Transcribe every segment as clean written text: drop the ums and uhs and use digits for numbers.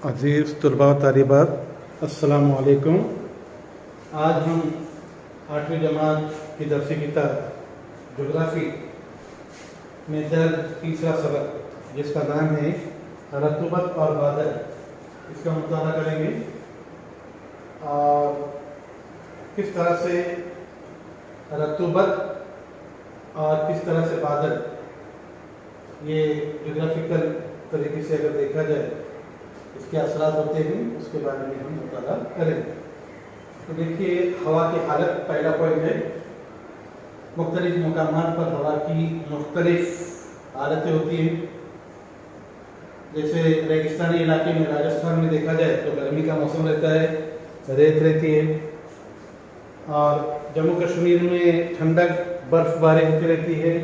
अज़ीज़ तलबा तालिबात अस्सलामु अलैकुम। आज हम 8वीं जमात की दरसी किताब जोग्राफ़ी में दर्ज तीसरा सबक जिसका नाम है रतूबत और बादल, इसका मुताला करेंगे और किस तरह से रतूबत और किस तरह से बादल ये जोग्राफिकल तरीके से अगर देखा जाए इसके असरात होते हैं, उसके बारे में हम मुताला करेंगे। तो देखिए, हवा की हालत पहला पॉइंट है। मुख्तलिफ मकामात पर हवा की मुख्तलिफ हालतें होती हैं। जैसे रेगिस्तानी इलाके में राजस्थान में देखा जाए तो गर्मी का मौसम रहता है, रेत रहती है, और जम्मू कश्मीर में ठंडक बर्फबारी होती रहती है।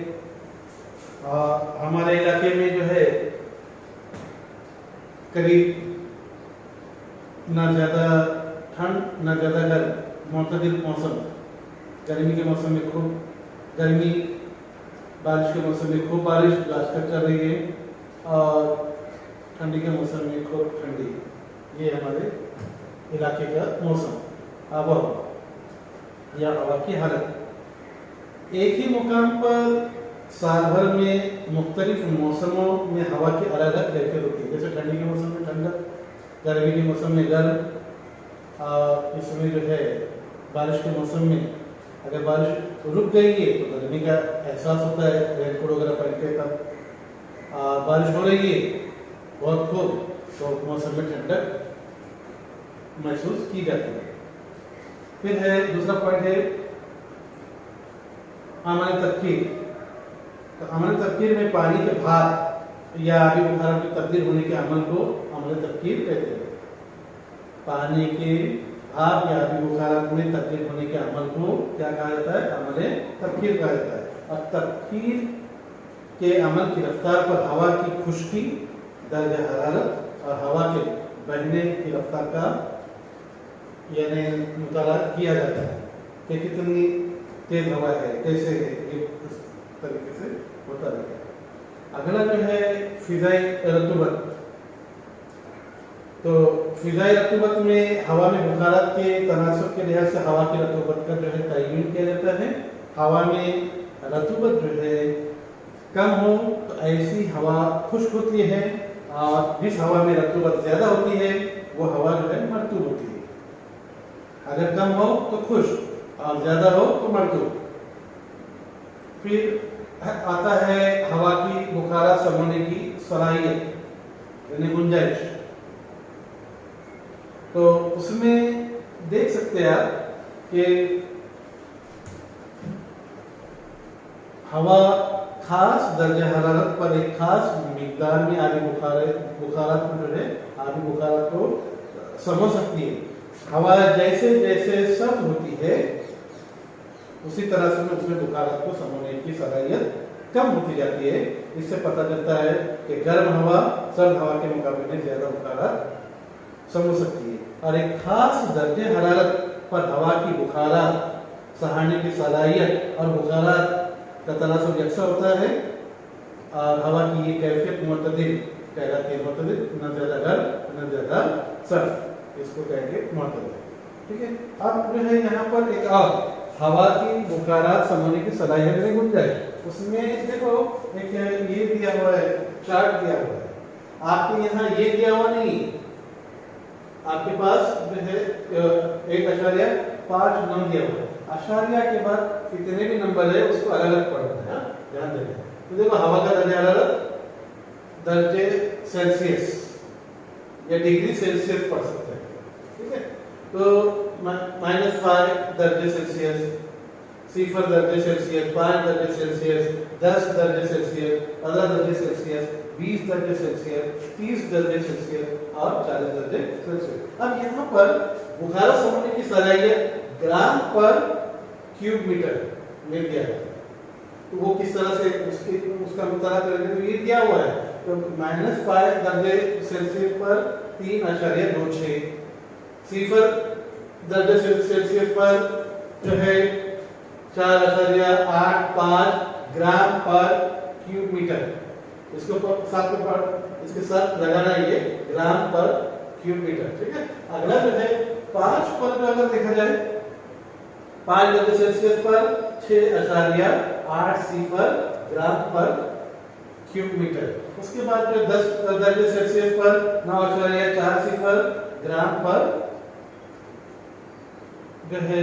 और हमारे इलाके में जो है करीब ना ज़्यादा ठंड ना ज़्यादा गर्म, मुतदिल मौसम। गर्मी के मौसम में खूब गर्मी, बारिश के मौसम में खूब बारिश लास्टक चल रही है, और ठंडी के मौसम में खूब ठंडी। ये हमारे इलाके का मौसम, आबोहवा या हवा की हालत। एक ही मुकाम पर साल भर में मुख्तलिफ मौसमों में हवा की अलग अलग कैफियत होती है। जैसे ठंडी के मौसम में ठंडक, गर्मी के मौसम में गर्म, और इसमें जो है बारिश के मौसम में अगर बारिश रुक गई है तो गर्मी का एहसास होता है, रेनकोट वगैरह पहन के तब। और बारिश हो रही है बहुत खूब, तो मौसम में ठंडक महसूस की जाती है। फिर है दूसरा पॉइंट है अमल तफकीर। तो अमल तफकीर में पानी के भाप या आबी बुखार में तब्दील होने के अमल को अमल तफकीर कहते हैं। पानी के भाप या आबी बुखार में तब्दील होने के अमल को क्या कहा जाता है? अमल तफकीर कहा जाता है। और तफकीर के अमल की रफ्तार पर हवा की खुश्की, दर्जा हरारत और हवा के बहने की रफ्तार का यानी मुताला किया जाता है कि कितनी तेज हवा है, कैसे है, ये इस तरीके से होता रहता है। अगला जो है फिजाई रतूबत। तो फिजाई रतूबत में हवा में बुखारात के तनासब के लिहाज से हवा की रतूबत का जो है तयन किया जाता है। हवा में रतूबत जो है कम हो तो ऐसी हवा खुश्क होती है, और जिस हवा में रतूबत ज्यादा होती है वो हवा जो है मरतूब होती है। अगर कम हो तो खुश्क और ज्यादा हो तो मरतूब। फिर आता है हवा की बुखारात समोने की सलाहियत यानी गुंजाइश। तो उसमें देख सकते हैं आप कि हवा खास दर्जा हरारत पर एक खास मिकदार में आबी बुखारात को जो है आबी बुखारात को समझ सकती है। हवा जैसे जैसे सर्द होती है उसी तरह से उसमें बुखारात को समझने की सलाहियत कम होती जाती है। इससे पता चलता है कि गर्म हवा सर्द हवा के मुकाबले में ज्यादा बुखारात समझ सकती है। और एक खास दर्जे हरारत पर हवा की बुखारात सहाने की सलाहियत और बुखारात का तनासब यकसा होता है, और हवा की ये कैफियत मुतदिल कहलाती है। मुतदिल, न ज्यादा गर्म न ज्यादा सर्द, इसको कहेंगे मुतदिल। ठीक है। अब जो है यहाँ पर एक और हवा की बुखारात समझने की सलाहियत में गुंजाइश, उसमें देखो एक ये दिया हुआ है, चार्ट दिया हुआ है। आपके यहाँ ये दिया हुआ नहीं, आपके पास जो है 1.5 दिया हुआ है। अशारिया के बाद कितने भी नंबर है उसको अलग अलग पढ़ना है, ध्यान देना। तो देखो हवा का दर्जा हरारत दर्जे सेल्सियस या डिग्री सेल्सियस पढ़ सकते हैं। ठीक है। तो -5 दर्जे सेल्सियस, 0 दर्जे सेल्सियस, 5 दर्जे सेल्सियस, 10 दर्जे सेल्सियस, 15 दर्जे सेल्सियस, 20 दर्जे सेल्सियस, 30 दर्जे सेल्सियस और 40 दर्जे सेल्सियस। अब यहाँ पर बुखारात समझने की सलाहियत ग्राम पर क्यूब मीटर में दिया है। तो वो किस तरह से उसका मुताला करेंगे, तो ये दिया हुआ है। तो -5 दर्जे सेल्सियस पर 3.26, 0 दर्जे सेल्सियस पर जो है 4.85 ग्राम पर क्यूब मीटर। इसके साथ लगाना, ये ग्राम पर क्यूब मीटर। ठीक है, अगला जो है 5 पर जो अगर देखा जाए 5 डिग्री सेल्सियस पर 6.8 सी पर ग्राम पर क्यूब मीटर। उसके बाद जो 10 डिग्री सेल्सियस पर 9.4 सी पर ग्राम पर जो है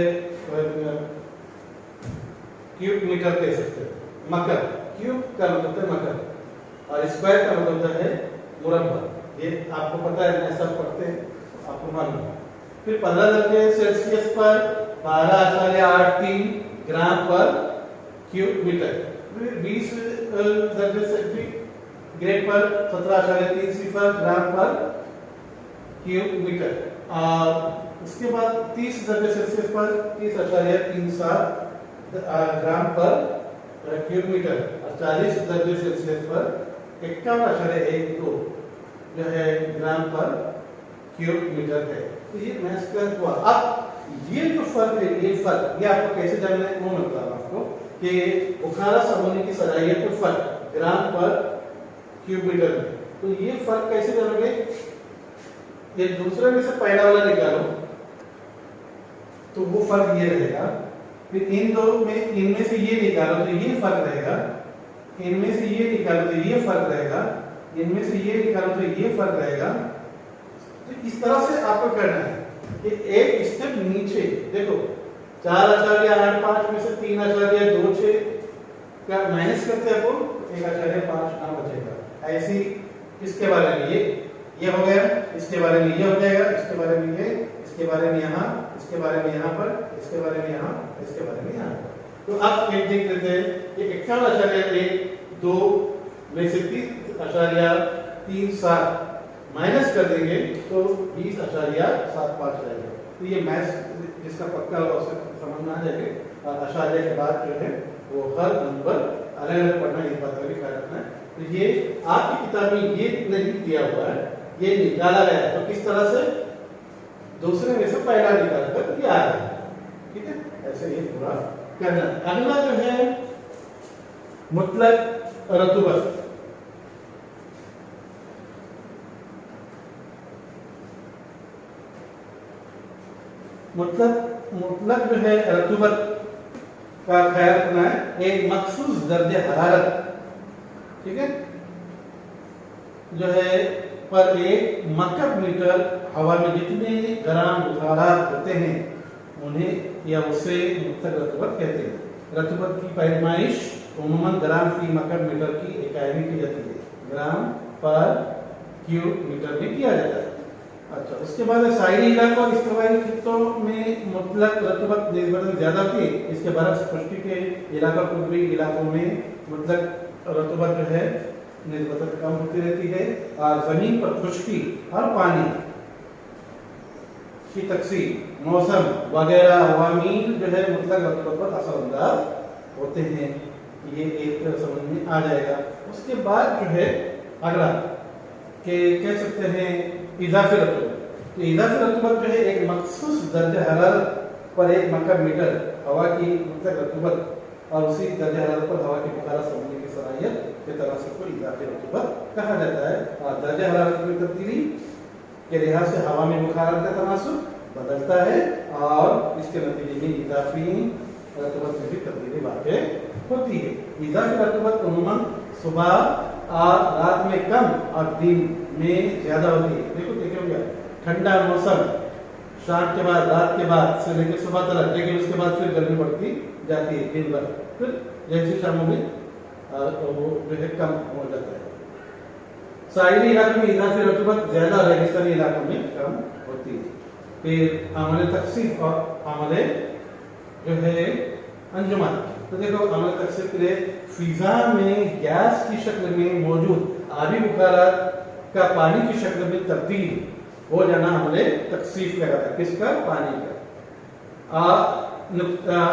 क्यूब मीटर कह सकते हैं। मकर, क्यूब का मतलब है मकर और स्क्वायर का मतलब है मुरब्बा। ये आपको पता है, मैं सब पढ़ते हैं, आपको मालूम है। फिर 15 डिग्री सेल्सियस पर 12.83 ग्राम पर क्यूब मीटर। फिर 20 डिग्री सेंटीग्रेड पर 17.3 सिफर ग्राम पर क्यूब मीटर। और उसके बाद 30 डिग्री सेल्सियस पर 30.37 ग्राम पर क्यूब मीटर और 40 डिग्री सेल्सियस पर 51.12 जो है ग्राम पर क्यूब मीटर है। तो ये मैथ्स का हुआ। अब ये जो फर्क है, ये फर्क ये आपको कैसे जानना है वो मैं बता रहा हूं आपको कि बुखारा समूह की सलाहियत का फर्क ग्राम पर क्यूब मीटर में। तो ये फर्क कैसे जानोगे? ये दूसरे में से पहला वाला निकालो तो वो फर्क ये रहेगा। फिर इन दो में इनमें से ये निकालो तो ये फर्क रहेगा, इनमें से ये निकालो तो ये फर्क रहेगा, इनमें से ये निकालो तो ये फर्क रहेगा। तो इस तरह से आपको करना है कि एक स्टेप नीचे देखो 4.85 में से 3.26 का माइनस करते हैं आपको 1.5 ना बचेगा। ऐसी इसके बारे में ये हो गया, इसके बारे में ये हो जाएगा, इसके बारे में ये, इसके बारे में यहाँ, इसके बारे में यहाँ पर, इसके बारे में यहाँ, इसके बारे में यहाँ पर। तो आप एक देख लेते हैं कि 51.12 में से 30.37 माइनस कर देंगे तो 20.75 रहेगा। तो ये मैथ्स जिसका पक्का हो उसे समझ में आ जाएगा। और अशारिया के बाद जो है वो हर नंबर अलग अलग पढ़ना, इस बात का भी ख्याल रखना है। तो ये आपकी किताब में ये नहीं दिया हुआ है, ये निकाला गया है। तो किस तरह से? दूसरे में से पहला निकाल कर ये आ रहा है। ठीक है, ऐसे ये पूरा करना। अगला जो है मुतलक रतूबत। मुतलक जो है रतूबत का ख्याल रखना है। एक मखसूस दर्जे हरारत, ठीक है, जो है पर एक मकब मीटर हवा में जितने ग्राम बुखारात होते हैं उन्हें या उसे मुतलक रतूबत कहते हैं। रतूबत की पैमाइश उम्मन ग्राम फी मकब मीटर की इकाई में की जाती है, ग्राम पर क्यूब मीटर में किया जाता है। अच्छा, उसके बाद साहिली इलाकों और इस्तिवाई खित्तों में मुतलक रतूबत निस्बतन ज्यादा होती है। इसके बरक्स खुश्की के इलाका कुदबी इलाकों में मुतलक रतूबत जो है निस्बतन कम होती रहती है। और जमीन पर खुश्की और पानी की तकसीम, मौसम वगैरह अवामील जो है मुतलक रतूबत पर असरअंदाज होते हैं। ये एक समझ में आ जाएगा। उसके बाद जो है अगला के कह सकते हैं इजाफी रतूबत। तो इजाफी रतूबत जो है एक मखसूस दर्जे हरारत पर एक मकब मीटर हवा की मुतलक रतूबत और उसी दर्जे हरारत पर हवा की बुखारा समझने की सलाहियत के तरह से को इजाफी रतूबत कहा जाता है। और दर्जे हरारत में तब्दीली के लिहाज से हवा में बुखारत का तनासुब बदलता है और इसके नतीजे में इजाफी रतूबत में भी तब्दीली वाक़ई होती है। इजाफी रतूबत उम्मन सुबह और रात में कम और दिन में ज्यादा होती है। देखो क्या ठंडा मौसम शाम के बाद, रात के बाद से लेकर सुबह तक, लेकिन उसके बाद फिर गर्मी बढ़ती जाती है दिन भर। फिर जैसे शामों में वो जो है कम हो जाता है। साहिली इलाकों में इजाफी रतूबत ज्यादा, रेगिस्तानी इलाकों में कम होती है। फिर अमले तकसीफ और अमले जो है अंजुमन। तो देखो अमले तकसीफ के लिए फिजा में गैस की शक्ल में मौजूद आबी बुखारात का पानी की शक्ल में तब्दील हो जाना अमले तकसीफ कहलाता है। किसका? पानी का।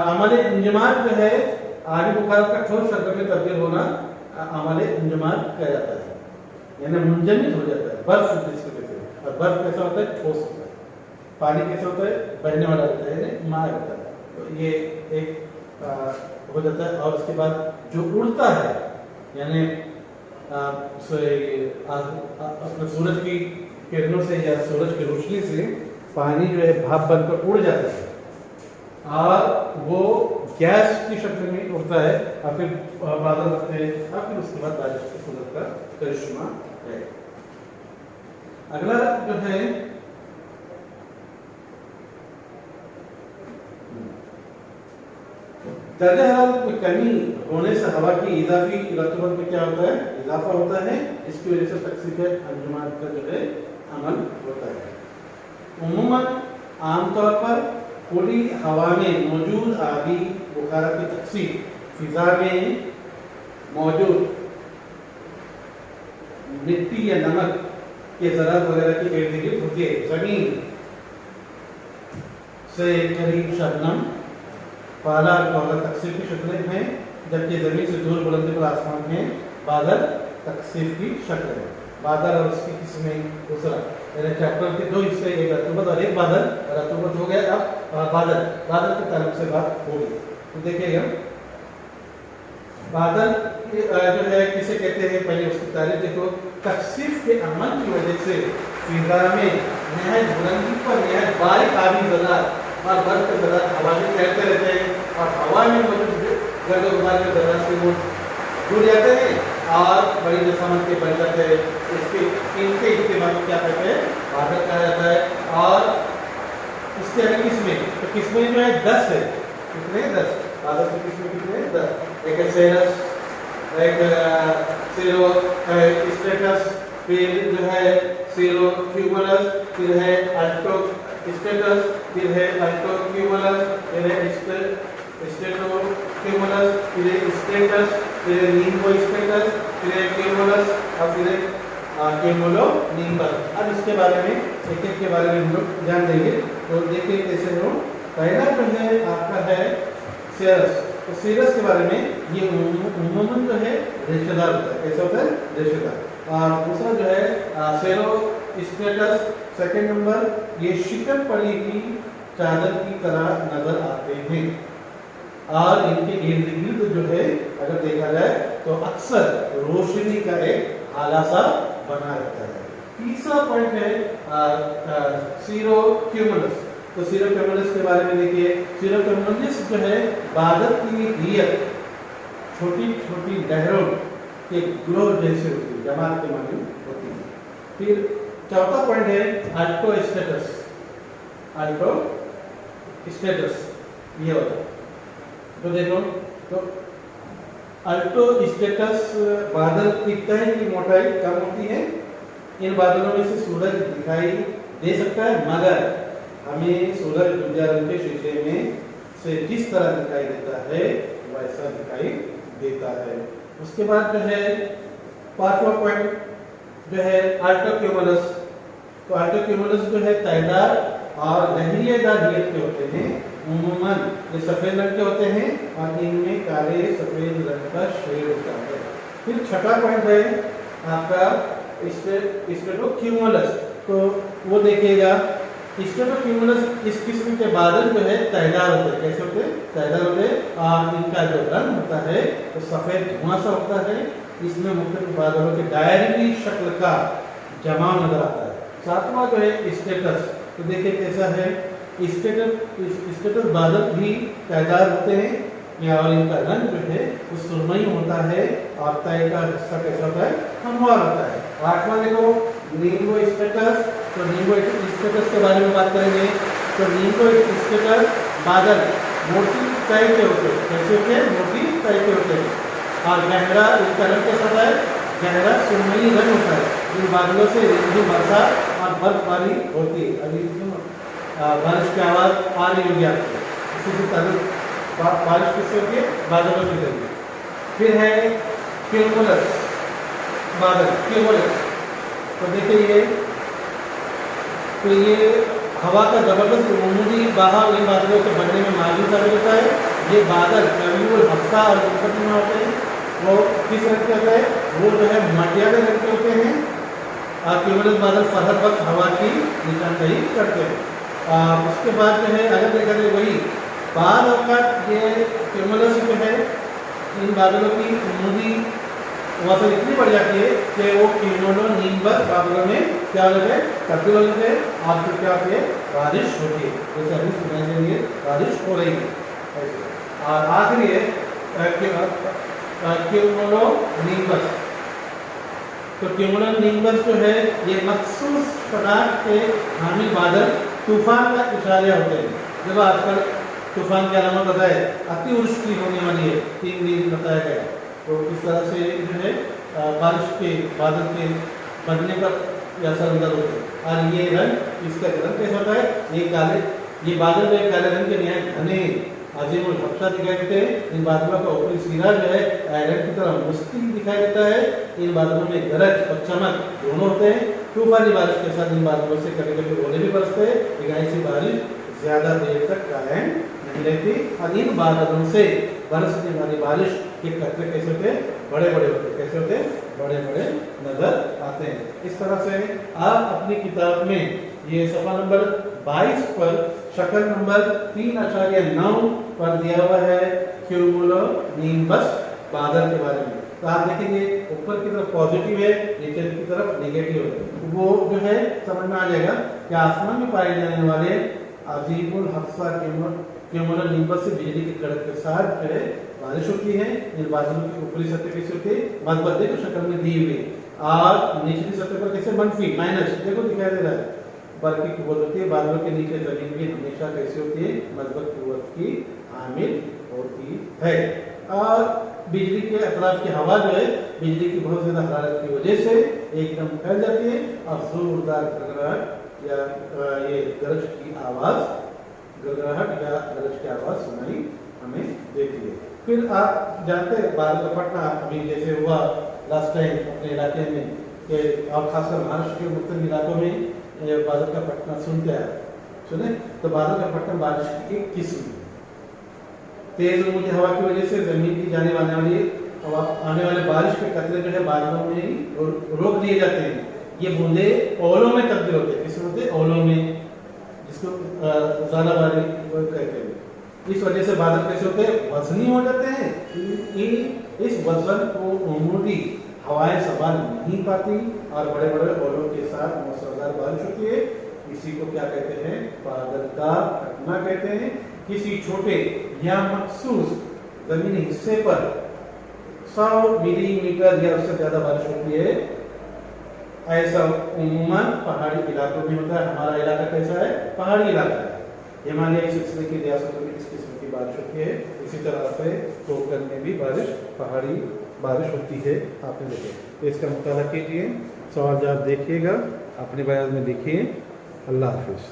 अमले इंजमात जो है आबी बुखारात का ठोस शक्ल में तब्दील होना अमले इंजमात कहा जाता है, यानी मुंजमद हो जाता है। बर्फ जिसको कहते हैं। और बर्फ कैसा होता है? ठोस होता है। पानी कैसा होता है? बहने वाला होता है, मार होता है। तो ये एक हो जाता है। और उसके बाद जो उड़ता है, यानी अपने सूरज की किरणों से या सूरज की रोशनी से पानी जो है भाप बनकर उड़ जाता है और वो गैस की शक्ल में उड़ता है और फिर बादल बनते हैं और फिर उसके बाद बारिश की सूरज का करिश्मा है। अगला जो है दर्जा हरारत में कमी होने से हवा की इजाफी रतूबत में क्या होता है, इजाफा होता है। इसकी वजह से तकसीफ अंजुमान का जो है अमल होता है। उम्मन आमतौर पर खुली हवा में मौजूद आबी बुखारा की तकसीफ फिजा में मौजूद मिट्टी या नमक के ज़रात वगैरह की इर्द गिर्द होती है। जमीन से करीब शबनम पाला और तकसीफ की शक्लें हैं, जबकि जमीन से दूर बुलंदी पर आसमान में बादल तकसीफ की शक्ल है। बादल और उसकी किस्में दूसरा यानी चैप्टर के दो हिस्से, एक रतूबत और एक बादल। रतूबत हो गया, अब बादल के ताल्लुक से बात होगी। तो देखिएगा बादल जो है किसे कहते हैं, पहले उसकी तारीफ देखो। तकसीफ के अमल की वजह से फिजा में नहायत बुलंदी पर नहायत बारीक आबी ज़रात और बर्फ के ज़रात हवा में तैरते रहते हैं और हवा में मौजूद गर्द गुबार के ज़रात से वो जुड़ जाते हैं और बड़ी जसामत के बन जाते हैं। इनके इस्तेमाल क्या कहते हैं, बादल कहा जाता है। और इसके अगर किस्में, तो किस्में जो है 10 है। कितने 10 बादल की किस्में कितने 10। एक है सेरस, एक सीरो स्टेटस, फिर जो है सीरो क्यूमुलस, फिर है अल्टो स्टेटस, फिर है अल्टो क्यूमुलस, फिर है स्टेटो क्यूमुलस, फिर है स्टेटस, फिर है निम्बो स्टेटस, फिर है क्यूमुलस और फिर है क्यूमुलो निम्बस। अब इसके बारे में एक एक के बारे में हम लोग जान लेंगे। तो देखिए कैसे हो। पहला जो है आपका है सीरस। तो सीरस के बारे में ये उम्मन जो है रेशेदार होता है। कैसा होता है, रेशेदार। और दूसरा जो है सेरो स्टेटस, सेकंड नंबर, ये शिकन पड़ी हुई चादर की तरह नजर आते हैं और इनके इर्द गिर्द जो है अगर देखा जाए तो अक्सर रोशनी का एक हाला सा बना रहता है। तीसरा पॉइंट है सीरो क्यूमुलस। तो सीरो क्यूमुलस के बारे में देखिए। सीरो क्यूमुलस जो है बादल की गियर छोटी छोटी लहरों के ग्लो जैसे होती है, जमात के मालूम होती है। फिर चौथा पॉइंट है अल्टो स्टेटस। अल्टो स्टेटस ये होता है। तो देखो, तो अल्टो स्टेटस बादल की तह की मोटाई कम होती है। इन बादलों में से सूरज दिखाई दे सकता है, मगर हमें सूरज दुनिया रंग के शीशे में से जिस तरह दिखाई देता है वैसा दिखाई देता है। उसके बाद जो है पांचवा पॉइंट जो है अल्टोक्यूमुलस। तो अल्टोक्यूमुलस जो है तयदार और लहरिएदार गिरत के होते हैं। उम्मन ये सफेद रंग के होते हैं और इनमें काले सफेद रंग का शेड होता है। फिर छठा पॉइंट है आपका स्ट्रेटोक्यूमुलस। तो वो देखिएगा स्ट्रेटोक्यूमुलस इस किस्म के बादल जो है तयदार होते हैं। कैसे होते हैं, तयदार होते हैं और इनका जो रंग होता है तो सफेद धुआं सा होता है। इसमें मुख्तलिफ बादलों के दायरे शक्ल का जमाव नजर आता है। सातवां जो है स्टेटस। तो देखिए कैसा है, स्टेटस बादल भी तयदार होते हैं और इनका रंग जो है वो सुरमई होता है और तय का हिस्सा कैसा होता है, हमवार होता है। आठवां देखो निम्बो स्टेटस। तो निम्बो स्टेटस के बारे में बात करेंगे। तो निम्बो स्टेटस बादल मोटी तय के होते हैं। कैसे होते हैं, मोटी तय के होते हैं और गहरा, इसका रंग कैसा होता है, गहरा सुरमई रंग होता है। इन बादलों से रिमझिम वर्षा और बर्फबारी होती है। अभी बारिश की आवाज़ आ रही होगी आपको, इसी से ताल्लुक बारिश किससे होती है, बादलों से होती है। फिर है क्यूमुलस बादल, क्यूमुलस। तो देखिए ये हवा का जबरदस्त उमूदी बहाव इन बादलों के बनने में मालूम साबित होता है। ये बादल कबील हफ्सा और मुकदमे में होते हैं। वो किस रंग के होते हैं, वो जो है मटियाले रंग के होते हैं और क्यूमुलस बादल फरहत वक्त हवा की निशानदेही करते हैं। उसके बाद जो है अगर देखा जाए वही बाद अवकात ये क्यूमुलस जो है इन बादलों की उमूदी वहाँ से इतनी बढ़ जाती है कि वो क्यूमुलोनिम्बस बादलों में क्या हो जाते हैं, तब्दील हो जाते हैं और फिर क्या होती है, बारिश होती है। जैसे अभी सुनाई दे रही है, बारिश हो रही है। और आखिरी है क्यूमुलोनिम्बस। तो क्यूमुलोनिम्बस जो है ये मखसूस पदार्थ के हामिल बादल तूफान का इशारा होते हैं। जब आजकल तूफान की अलामत बताया है, अतिवृष्टि होने वाली है, 3 दिन बताया गया, तो इस तरह से जो है बारिश के बादल के बनने पर असर अंदर होते हैं। और ये रंग, इसका रंग कैसा होता है, ये काले, ये बादल जो है काले रंग के निहायत घने अजीमुल हफ्सा दिखाई देते हैं। इन बादलों का ऊपरी सिरा जो है आयरन की तरह मुस्तिल दिखाई देता है। इन बादलों में गरज और चमक दोनों होते हैं। तूफानी बारिश के साथ इन बादलों से कभी कभी ओले भी बरसते हैं, लेकिन ऐसी बारिश ज्यादा देर तक कायम नहीं रहती। और इन बादलों से बरसने वाली बारिश के कतरे कैसे होते हैं, बड़े बड़े होते हैं। कैसे होते हैं, बड़े बड़े नजर आते हैं। इस तरह से आप अपनी किताब में ये सफा नंबर 22 पर शक्ल नंबर 3.9 पर दिया हुआ है क्यूमुलोनिम्बस बादल के बारे में। तो आप देखेंगे ऊपर की तरफ पॉजिटिव है, नीचे की तरफ नेगेटिव है। वो जो है समझ में आ जाएगा कि आसमान में पाए जाने वाले अजीमुल हफ्सा क्यूमुलोनिम्बस से बिजली की कड़क के साथ जो है बारिश होती है। इन बादलों की ऊपरी सतह कैसे होती है, मधबद्दे की शक्ल में दी हुई, और निचली सतह पर कैसे मनफी माइनस, देखो दिखाई दे रहा है, बर्फ की कुव्वत होती है। बादलों के नीचे जमीन भी हमेशा कैसी होती है, मजबूत कुव्वत की हामिल होती है। और बिजली के अतराफ की हवा जो है बिजली की बहुत ज्यादा हरारत की वजह से एकदम फैल जाती है और जोरदार गड़गड़ाहट या ये गरज की आवाज, गड़गड़ाहट या गरज की आवाज सुनाई हमें देती है। फिर आप जानते हैं बादल का फटना अभी जैसे हुआ लास्ट टाइम अपने इलाके में, कि और खासकर महाराष्ट्र के मुख्तलिफ इलाकों में बादल का फटना सुनते हैं, सुने तो बादल का फटना बारिश की एक किस्म, तेज ऊंची हवा की वजह से जमीन की जाने आने वाले बारिश के कतरे जो है बादलों में ही रोक दिए जाते हैं। ये बूंदे ओलों में तब्दील होते हैं। किसमें होते हैं, ओलों में, जिसको ज़ालाबारी कहते हैं। इस वजह से बादल कैसे होते हैं, वजनी हो जाते हैं। इस वजन को उमूदी हवाएं संभाल नहीं पाती और बड़े बड़े ओलों के साथ मूसलाधार बारिश होती है। इसी को क्या कहते हैं, बादल का फटना कहते हैं। किसी छोटे या मखसूस जमीनी हिस्से पर 100 मिलीमीटर या उससे ज्यादा बारिश होती है। ऐसा उम्मन पहाड़ी इलाकों में होता है। हमारा इलाका कैसा है, पहाड़ी इलाका है। हिमालयी सिलसिले की रियासतों में इस किस्म की बारिश होती है। इसी तरह से कोकण में भी पहाड़ी बारिश होती है। आपने देखे, तो इसका मुताला कीजिए, सवाल जवाब देखिएगा, अपने बयान में लिखिए। अल्लाह हाफिज़।